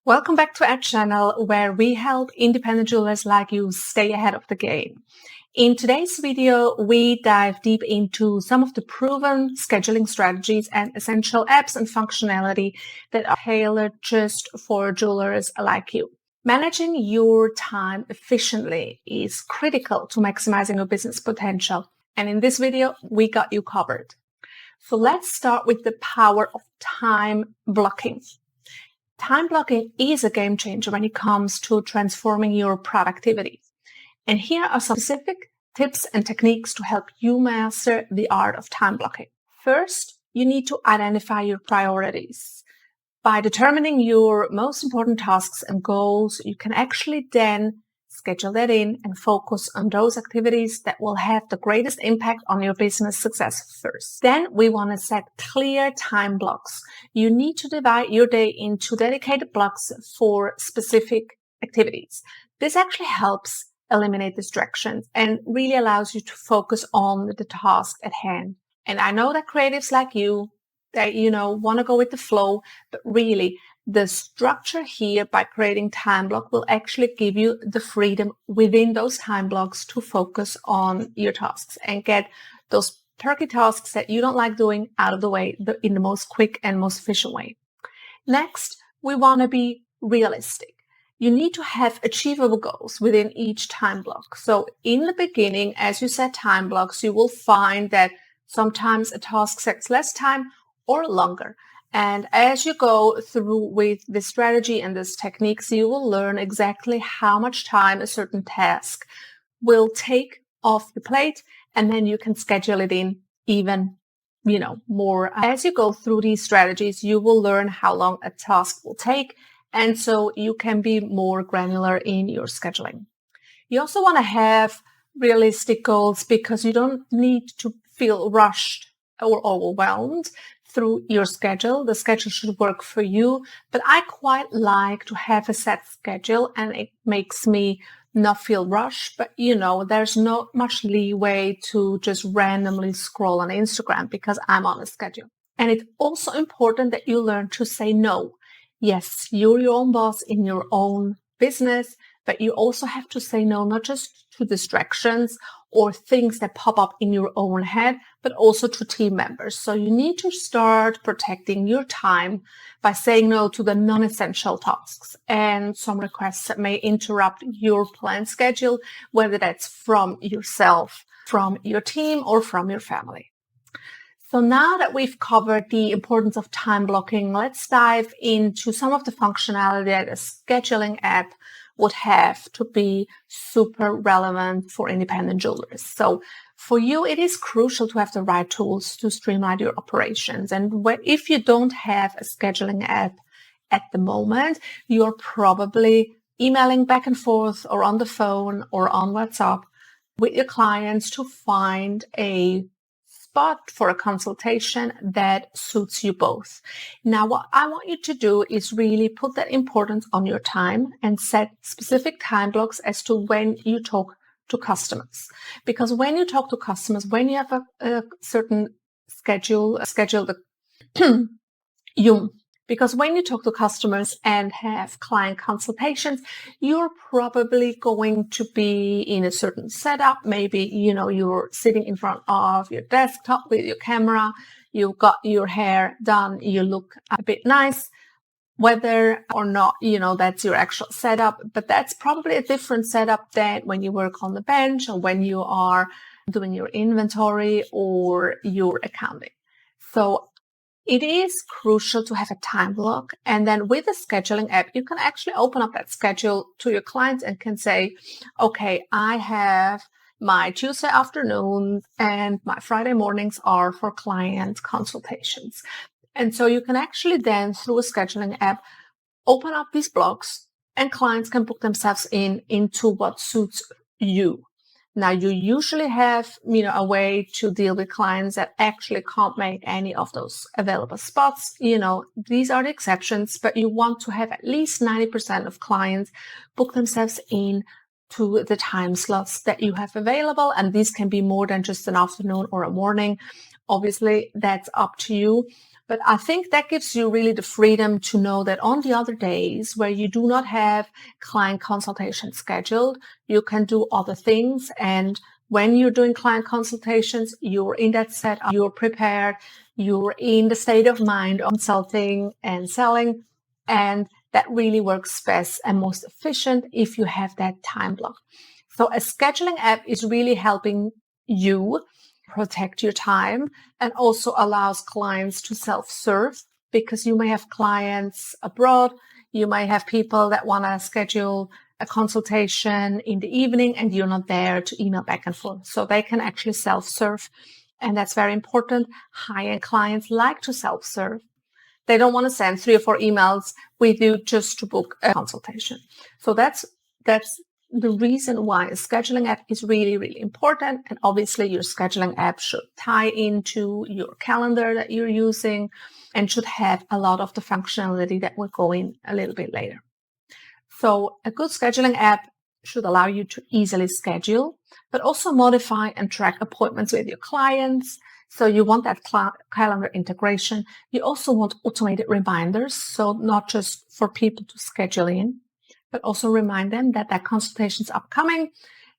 Welcome back to our channel where we help independent jewelers like you stay ahead of the game. In today's video, we dive deep into some of the proven scheduling strategies and essential apps and functionality that are tailored just for jewelers like you. Managing your time efficiently is critical to maximizing your business potential. And in this video, we got you covered. So let's start with the power of time blocking. Time blocking is a game changer when it comes to transforming your productivity. And here are some specific tips and techniques to help you master the art of time blocking. First, you need to identify your priorities. By determining your most important tasks and goals, you can actually then schedule that in and focus on those activities that will have the greatest impact on your business success first. Then we want to set clear time blocks. You need to divide your day into dedicated blocks for specific activities. This actually helps eliminate distractions and really allows you to focus on the task at hand. And I know that creatives like you, that want to go with the flow, but really the structure here by creating time block will actually give you the freedom within those time blocks to focus on your tasks and get those turkey tasks that you don't like doing out of the way in the most quick and most efficient way. Next, we want to be realistic. You need to have achievable goals within each time block. So in the beginning, as you set time blocks, you will find that sometimes a task takes less time or longer. And as you go through with this strategy and these techniques, you will learn exactly how much time a certain task will take off the plate, and then you can schedule it in even, more. As you go through these strategies, you will learn how long a task will take, and so you can be more granular in your scheduling. You also want to have realistic goals because you don't need to feel rushed or overwhelmed through your schedule. The schedule should work for you, but I quite like to have a set schedule and it makes me not feel rushed. But there's not much leeway to just randomly scroll on Instagram because I'm on a schedule. And it's also important that you learn to say no. Yes, you're your own boss in your own business, but you also have to say no, not just to distractions or things that pop up in your own head, but also to team members. So you need to start protecting your time by saying no to the non-essential tasks and some requests that may interrupt your planned schedule, whether that's from yourself, from your team, or from your family. So now that we've covered the importance of time blocking, let's dive into some of the functionality that a scheduling app would have to be super relevant for independent jewelers. So for you, it is crucial to have the right tools to streamline your operations. And if you don't have a scheduling app at the moment, you're probably emailing back and forth or on the phone or on WhatsApp with your clients to find a spot for a consultation that suits you both. Now, what I want you to do is really put that importance on your time and set specific time blocks as to when you talk to customers. Because when you talk to customers, when you have a certain schedule, because when you talk to customers and have client consultations, you're probably going to be in a certain setup. Maybe, you're sitting in front of your desktop with your camera, you've got your hair done, you look a bit nice, whether or not, that's your actual setup. But that's probably a different setup than when you work on the bench or when you are doing your inventory or your accounting. So it is crucial to have a time block. And then with a scheduling app, you can actually open up that schedule to your clients and can say, okay, I have my Tuesday afternoon and my Friday mornings are for client consultations. And so you can actually then, through a scheduling app, open up these blocks and clients can book themselves into what suits you. Now, you usually have, a way to deal with clients that actually can't make any of those available spots. These are the exceptions, but you want to have at least 90% of clients book themselves in to the time slots that you have available. And these can be more than just an afternoon or a morning. Obviously, that's up to you. But I think that gives you really the freedom to know that on the other days where you do not have client consultations scheduled, you can do other things. And when you're doing client consultations, you're in that setup, you're prepared, you're in the state of mind of consulting and selling. And that really works best and most efficient if you have that time block. So a scheduling app is really helping you protect your time and also allows clients to self-serve, because you may have clients abroad. You might have people that want to schedule a consultation in the evening and you're not there to email back and forth. So they can actually self-serve. And that's very important. High-end clients like to self-serve. They don't want to send 3 or 4 emails with you just to book a consultation. So that's the reason why a scheduling app is really, really important. And obviously your scheduling app should tie into your calendar that you're using and should have a lot of the functionality that will go in a little bit later. So a good scheduling app should allow you to easily schedule, but also modify and track appointments with your clients. So you want that calendar integration. You also want automated reminders. So not just for people to schedule in, but also remind them that that consultation is upcoming,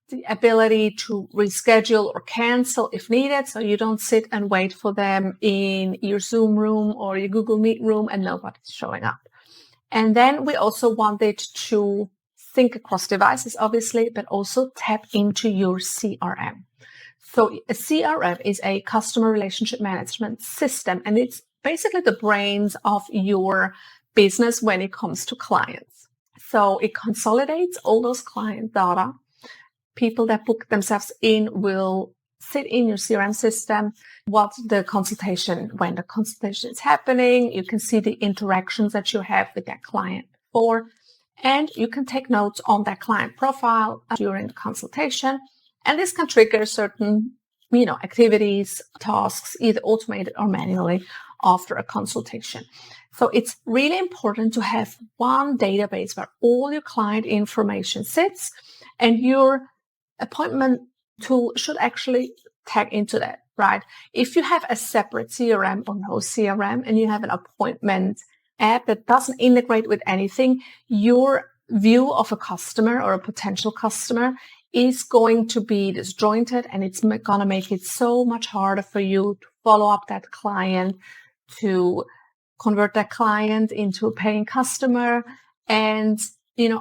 the ability to reschedule or cancel if needed. So you don't sit and wait for them in your Zoom room or your Google Meet room and nobody's showing up. And then we also wanted to think across devices, obviously, but also tap into your CRM. So a CRM is a customer relationship management system, and it's basically the brains of your business when it comes to clients. So it consolidates all those client data. People that book themselves in will sit in your CRM system, when the consultation is happening. You can see the interactions that you have with that client before, and you can take notes on that client profile during the consultation. And this can trigger certain, activities, tasks, either automated or manually after a consultation. So it's really important to have one database where all your client information sits, and your appointment tool should actually tag into that, right? If you have a separate CRM or no CRM and you have an appointment app that doesn't integrate with anything, your view of a customer or a potential customer is going to be disjointed, and it's going to make it so much harder for you to follow up that client, to convert that client into a paying customer, and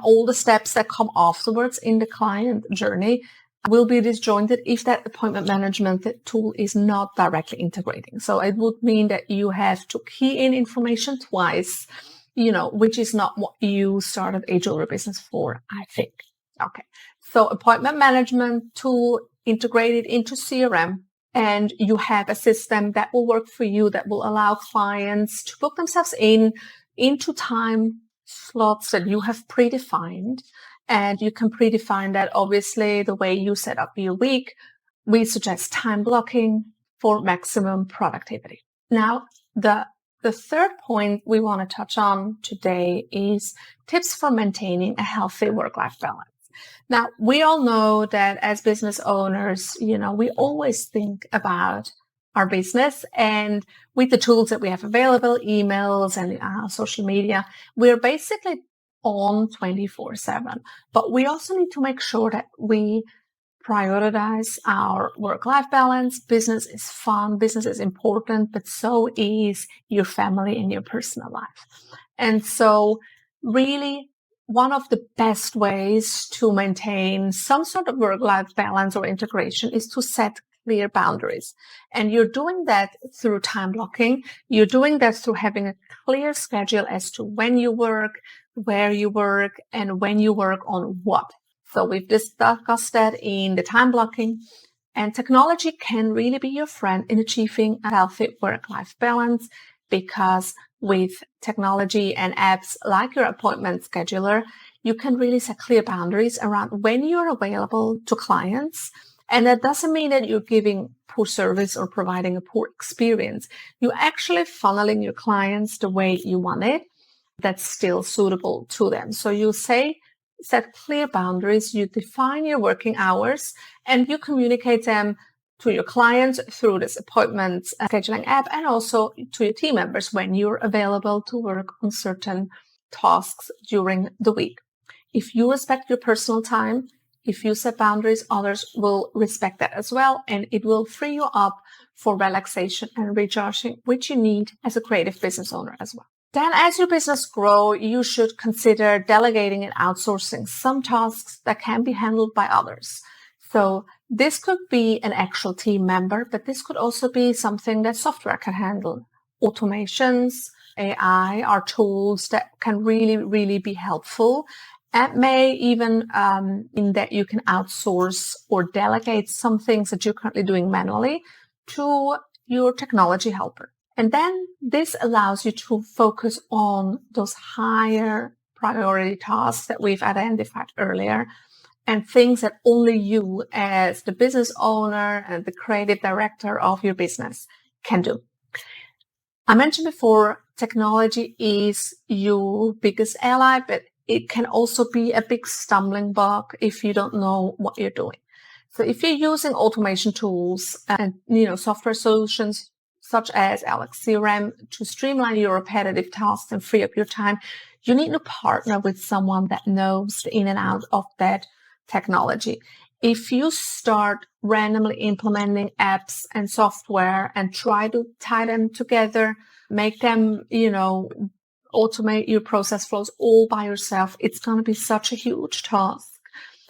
all the steps that come afterwards in the client journey will be disjointed if that appointment management tool is not directly integrating. So it would mean that you have to key in information twice, which is not what you started a jewelry business for, I think. Okay. So appointment management tool integrated into CRM, and you have a system that will work for you, that will allow clients to book themselves into time slots that you have predefined. And you can predefine that obviously the way you set up your week. We suggest time blocking for maximum productivity. Now, the third point we want to touch on today is tips for maintaining a healthy work-life balance. Now, we all know that as business owners, we always think about our business, and with the tools that we have available, emails and social media, we're basically on 24/7. But we also need to make sure that we prioritize our work-life balance. Business is fun, business is important, but so is your family and your personal life. And so really, one of the best ways to maintain some sort of work-life balance or integration is to set clear boundaries. And you're doing that through time blocking. You're doing that through having a clear schedule as to when you work, where you work, and when you work on what. So we've discussed that in the time blocking. And technology can really be your friend in achieving a healthy work-life balance, because with technology and apps like your appointment scheduler, you can really set clear boundaries around when you're available to clients. And that doesn't mean that you're giving poor service or providing a poor experience. You're actually funneling your clients the way you want it, that's still suitable to them. So you set clear boundaries, you define your working hours, and you communicate them to your clients through this appointment scheduling app, and also to your team members when you're available to work on certain tasks during the week. If you respect your personal time, if you set boundaries, others will respect that as well, and it will free you up for relaxation and recharging, which you need as a creative business owner as well. Then as your business grows, you should consider delegating and outsourcing some tasks that can be handled by others. So this could be an actual team member, but this could also be something that software can handle. Automations, AI are tools that can really, really be helpful, and may even in that you can outsource or delegate some things that you're currently doing manually to your technology helper. And then this allows you to focus on those higher priority tasks that we've identified earlier, and things that only you as the business owner and the creative director of your business can do. I mentioned before, technology is your biggest ally, but it can also be a big stumbling block if you don't know what you're doing. So if you're using automation tools and software solutions such as Alox CRM to streamline your repetitive tasks and free up your time, you need to partner with someone that knows the in and out of that technology. If you start randomly implementing apps and software and try to tie them together, make them, automate your process flows all by yourself, it's going to be such a huge task.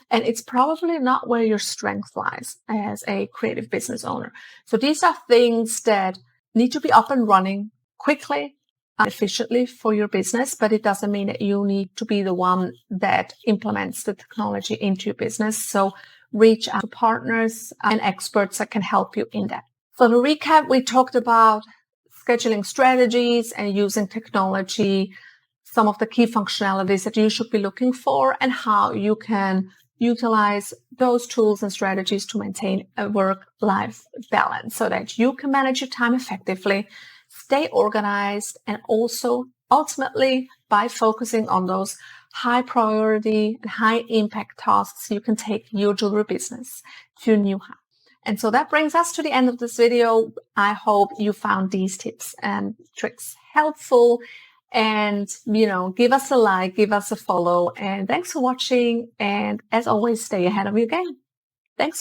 And it's probably not where your strength lies as a creative business owner. So these are things that need to be up and running quickly and efficiently for your business, but it doesn't mean that you need to be the one that implements the technology into your business. So reach out to partners and experts that can help you in that. So to recap, we talked about scheduling strategies and using technology, some of the key functionalities that you should be looking for, and how you can utilize those tools and strategies to maintain a work-life balance so that you can manage your time effectively, stay organized, and also ultimately by focusing on those high priority and high impact tasks, you can take your jewelry business to a new height. And so that brings us to the end of this video. I hope you found these tips and tricks helpful. And, give us a like, give us a follow. And thanks for watching. And as always, stay ahead of your game. Thanks.